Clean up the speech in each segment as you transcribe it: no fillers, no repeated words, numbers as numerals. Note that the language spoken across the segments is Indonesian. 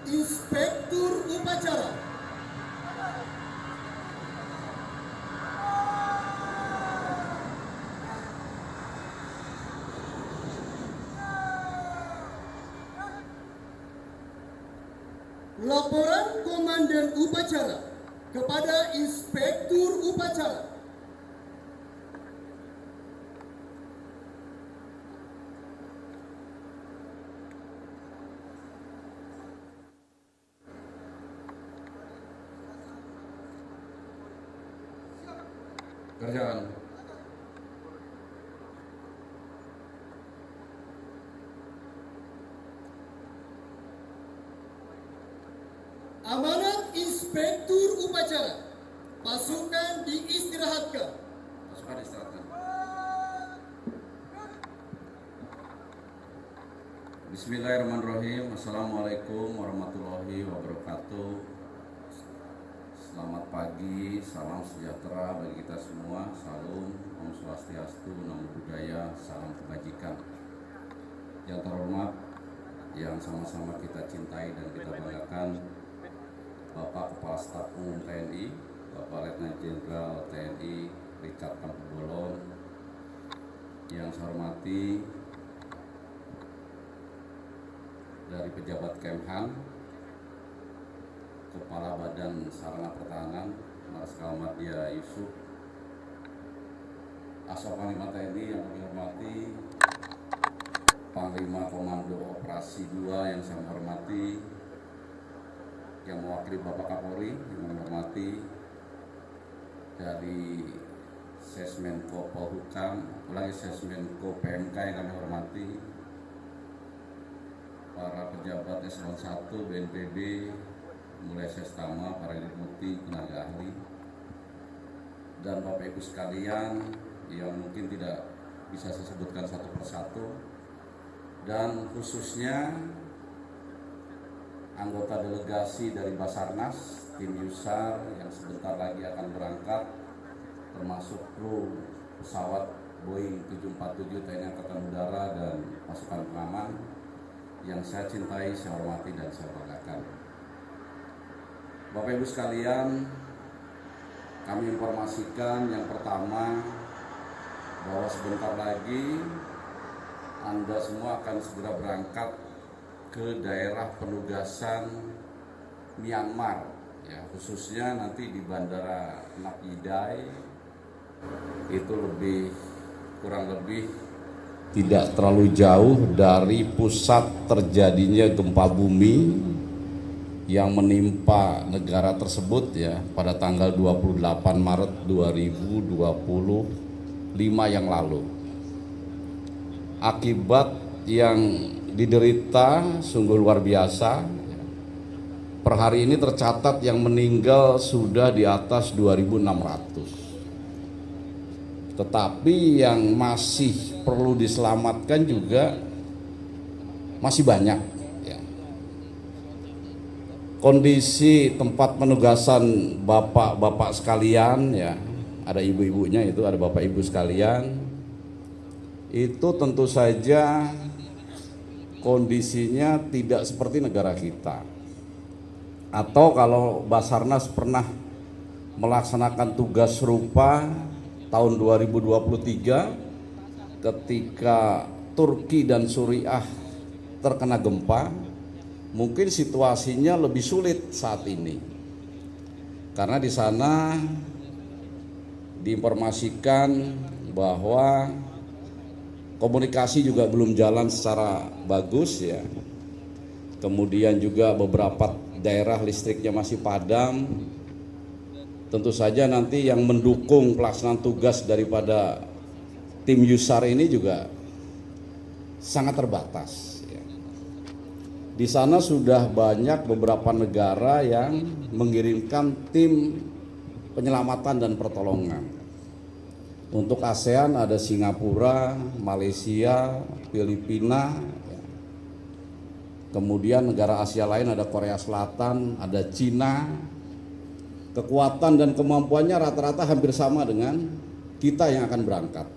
Inspektur Upacara laporan Komandan Upacara kepada Inspektur Upacara. Kerjaan. Amanat Inspektur Upacara. Pasukan diistirahatkan. Pasukan istirahatkan. Bismillahirrahmanirrahim. Assalamualaikum warahmatullahi wabarakatuh. Selamat pagi, salam sejahtera bagi kita semua. Salam, Om Swastiastu, Namo Buddhaya, salam kebajikan. Yang terhormat, yang sama-sama kita cintai dan kita banggakan, Bapak Kepala Staf Umum TNI, Bapak Letnan Jenderal TNI Richard Tampu-Bolon. Yang saya hormati dari pejabat Kemhan, Kepala Badan Sarana Pertahanan Marskal Madya Yusuf, Asal Panglima TNI yang kami hormati, Panglima Komando Operasi 2 yang saya hormati, yang mewakili Bapak Kapolri yang kami hormati, dari Sesmenko Polhukam, Sesmenko PMK yang kami hormati, para pejabat eselon 1 BNPB, mulai Sestama, para deputi, tenaga ahli, dan Bapak Ibu sekalian yang mungkin tidak bisa saya sebutkan satu persatu, dan khususnya anggota delegasi dari Basarnas, tim Yusar yang sebentar lagi akan berangkat, termasuk kru pesawat Boeing 747 TNI Angkatan Udara dan pasukan pengaman yang saya cintai, saya hormati, dan saya banggakan. Bapak Ibu sekalian, kami informasikan yang pertama bahwa sebentar lagi Anda semua akan segera berangkat ke daerah penugasan Myanmar, ya, khususnya nanti di Bandara Nak Yidai. Itu kurang lebih tidak terlalu jauh dari pusat terjadinya gempa bumi yang menimpa negara tersebut, ya, pada tanggal 28 Maret 2025 yang lalu. Akibat yang diderita sungguh luar biasa. Per hari ini tercatat yang meninggal sudah di atas 2.600. Tetapi yang masih perlu diselamatkan juga masih banyak. Kondisi tempat penugasan bapak-bapak sekalian, ya, ada ibu-ibunya, itu ada bapak ibu sekalian, itu tentu saja kondisinya tidak seperti negara kita. Atau kalau Basarnas pernah melaksanakan tugas serupa tahun 2023 ketika Turki dan Suriah terkena gempa, mungkin situasinya lebih sulit saat ini, karena di sana diinformasikan bahwa komunikasi juga belum jalan secara bagus, ya. Kemudian juga beberapa daerah listriknya masih padam. Tentu saja nanti yang mendukung pelaksanaan tugas daripada tim Yusar ini juga sangat terbatas. Di sana sudah banyak beberapa negara yang mengirimkan tim penyelamatan dan pertolongan. Untuk ASEAN ada Singapura, Malaysia, Filipina. Kemudian negara Asia lain ada Korea Selatan, ada Cina. Kekuatan dan kemampuannya rata-rata hampir sama dengan kita yang akan berangkat.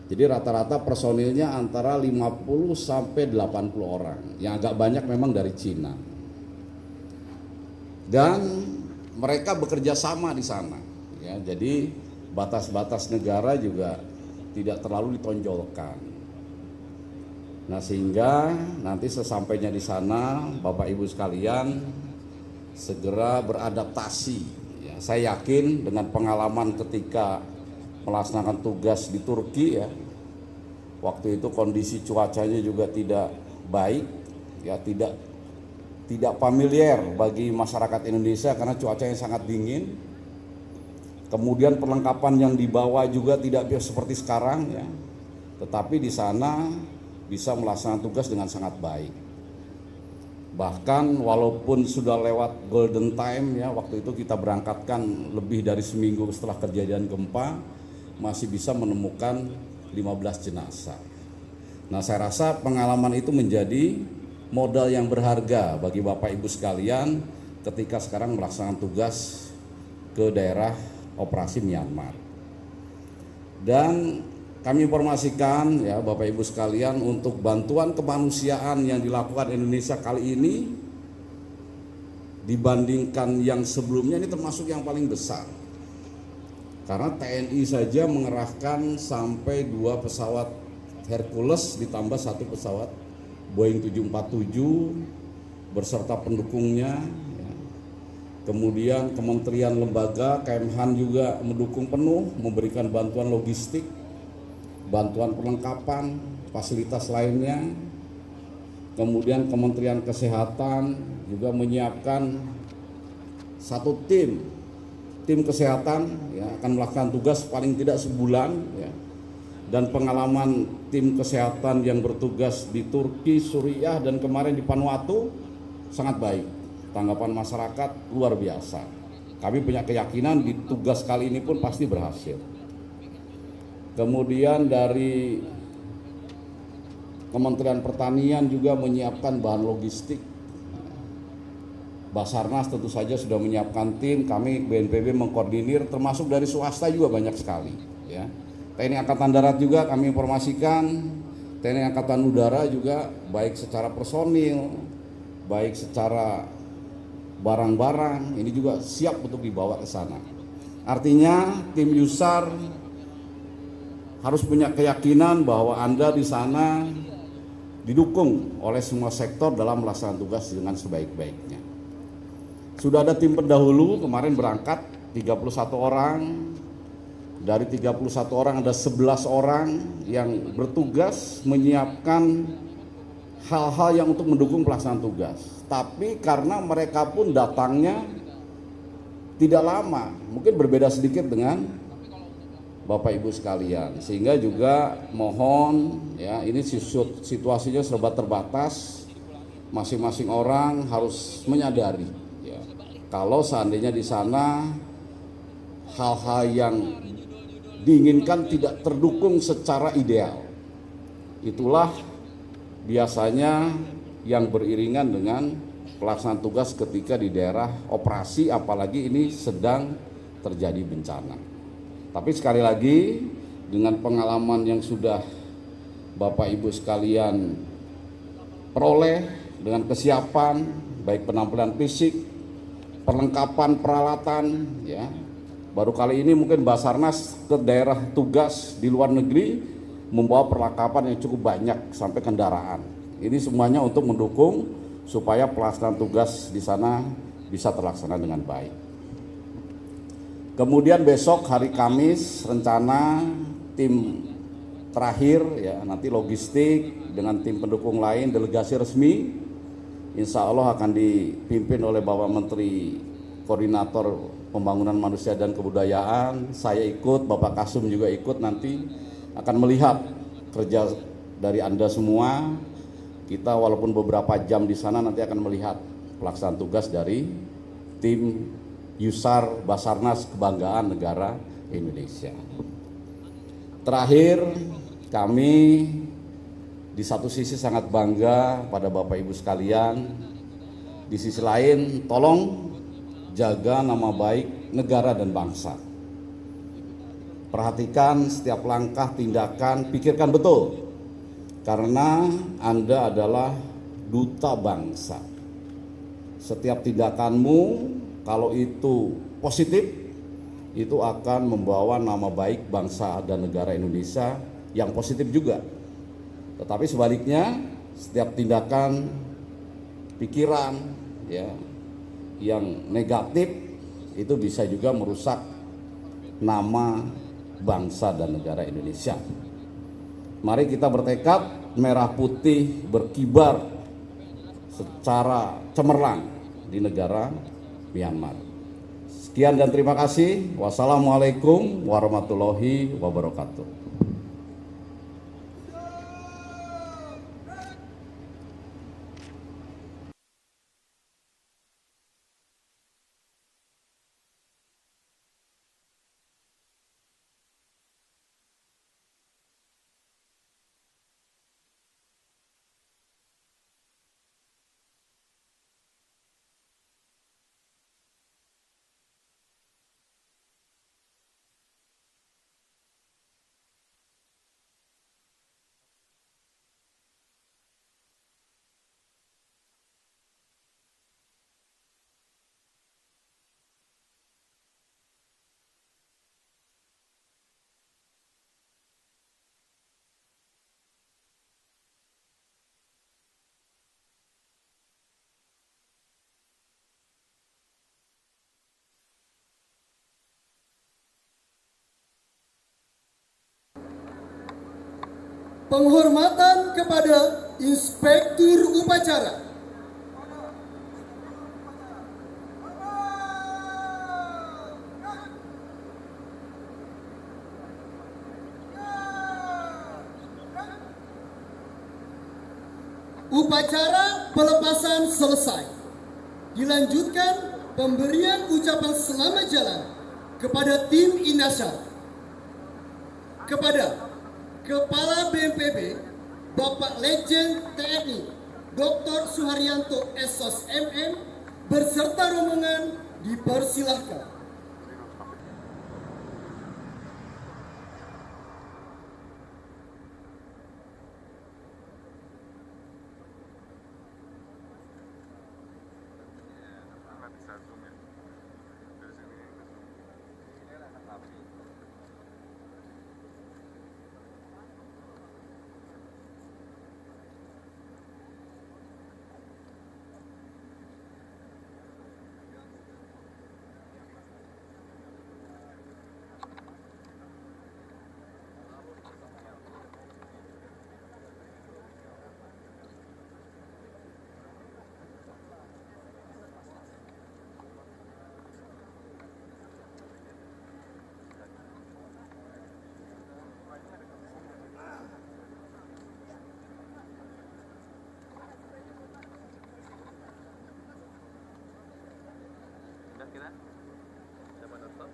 Jadi rata-rata personilnya antara 50 sampai 80 orang. Yang agak banyak memang dari Cina. dan mereka bekerja sama di sana. Ya, jadi batas-batas negara juga tidak terlalu ditonjolkan. Nah, sehingga nanti sesampainya di sana, Bapak Ibu sekalian segera beradaptasi. Ya, saya yakin dengan pengalaman ketika melaksanakan tugas di Turki, ya, waktu itu kondisi cuacanya juga tidak baik, ya, tidak familiar bagi masyarakat Indonesia karena cuacanya sangat dingin. Kemudian perlengkapan yang dibawa juga tidak seperti sekarang, ya. Tetapi di sana bisa melaksanakan tugas dengan sangat baik. Bahkan walaupun sudah lewat golden time, ya, waktu itu kita berangkatkan lebih dari seminggu setelah kejadian gempa, masih bisa menemukan 15 jenazah. Nah, saya rasa pengalaman itu menjadi modal yang berharga bagi Bapak Ibu sekalian ketika sekarang melaksanakan tugas ke daerah operasi Myanmar. Dan kami informasikan, ya, Bapak Ibu sekalian, untuk bantuan kemanusiaan yang dilakukan Indonesia kali ini dibandingkan yang sebelumnya ini termasuk yang paling besar. Karena TNI saja mengerahkan sampai 2 pesawat Hercules ditambah 1 pesawat Boeing 747 beserta pendukungnya. Kemudian kementerian lembaga, Kemhan juga mendukung penuh, memberikan bantuan logistik, bantuan perlengkapan, fasilitas lainnya. Kemudian Kementerian Kesehatan juga menyiapkan 1 tim kesehatan, ya, akan melakukan tugas paling tidak sebulan, ya. Dan pengalaman tim kesehatan yang bertugas di Turki, Suriah, dan kemarin di Vanuatu sangat baik. Tanggapan masyarakat luar biasa. Kami punya keyakinan di tugas kali ini pun pasti berhasil. Kemudian dari Kementerian Pertanian juga menyiapkan bahan logistik. Basarnas tentu saja sudah menyiapkan tim, kami BNPB mengkoordinir, termasuk dari swasta juga banyak sekali, ya. TNI Angkatan Darat juga kami informasikan, TNI Angkatan Udara juga baik secara personil, baik secara barang-barang ini juga siap untuk dibawa ke sana. Artinya tim Yusar harus punya keyakinan bahwa Anda di sana didukung oleh semua sektor dalam melaksanakan tugas dengan sebaik-baiknya. Sudah ada tim pendahulu kemarin berangkat 31 orang. Dari 31 orang ada 11 orang yang bertugas menyiapkan hal-hal yang untuk mendukung pelaksanaan tugas. Tapi karena mereka pun datangnya tidak lama, mungkin berbeda sedikit dengan Bapak Ibu sekalian, sehingga juga mohon, ya, ini situasinya serba terbatas, masing-masing orang harus menyadari, ya, kalau seandainya di sana hal-hal yang diinginkan tidak terdukung secara ideal, itulah biasanya yang beriringan dengan pelaksanaan tugas ketika di daerah operasi, apalagi ini sedang terjadi bencana. Tapi sekali lagi, dengan pengalaman yang sudah Bapak Ibu sekalian peroleh, dengan kesiapan baik penampilan fisik, perlengkapan peralatan, ya, baru kali ini mungkin Basarnas ke daerah tugas di luar negeri membawa perlengkapan yang cukup banyak sampai kendaraan. Ini semuanya untuk mendukung supaya pelaksanaan tugas di sana bisa terlaksana dengan baik. Kemudian besok hari Kamis rencana tim terakhir, ya, nanti logistik dengan tim pendukung lain, delegasi resmi, insya Allah akan dipimpin oleh Bapak Menteri Koordinator Pembangunan Manusia dan Kebudayaan. Saya ikut, Bapak Kasum juga ikut, nanti akan melihat kerja dari Anda semua. Kita walaupun beberapa jam di sana nanti akan melihat pelaksanaan tugas dari tim Yusar Basarnas Kebanggaan Negara Indonesia. Terakhir, kami di satu sisi sangat bangga pada Bapak Ibu sekalian, di sisi lain tolong jaga nama baik negara dan bangsa. Perhatikan setiap langkah, tindakan, pikirkan betul. Karena Anda adalah duta bangsa. setiap tindakanmu kalau itu positif, itu akan membawa nama baik bangsa dan negara Indonesia yang positif juga. Tetapi sebaliknya, setiap tindakan, pikiran ya yang negatif itu bisa juga merusak nama bangsa dan negara Indonesia. Mari kita bertekad merah putih berkibar secara cemerlang di negara Myanmar. Sekian dan terima kasih. Wassalamualaikum warahmatullahi wabarakatuh. Penghormatan kepada Inspektur Upacara. Upacara pelepasan selesai. Dilanjutkan pemberian ucapan selamat jalan kepada tim Inasar. Kepada Kepala BNPB, Bapak Legend TNI, Dr. Suharyanto SOS MM, berserta rombongan dipersilahkan. Kita dapat nonton.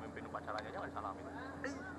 Memimpin upacaranya aja nggak disalamin.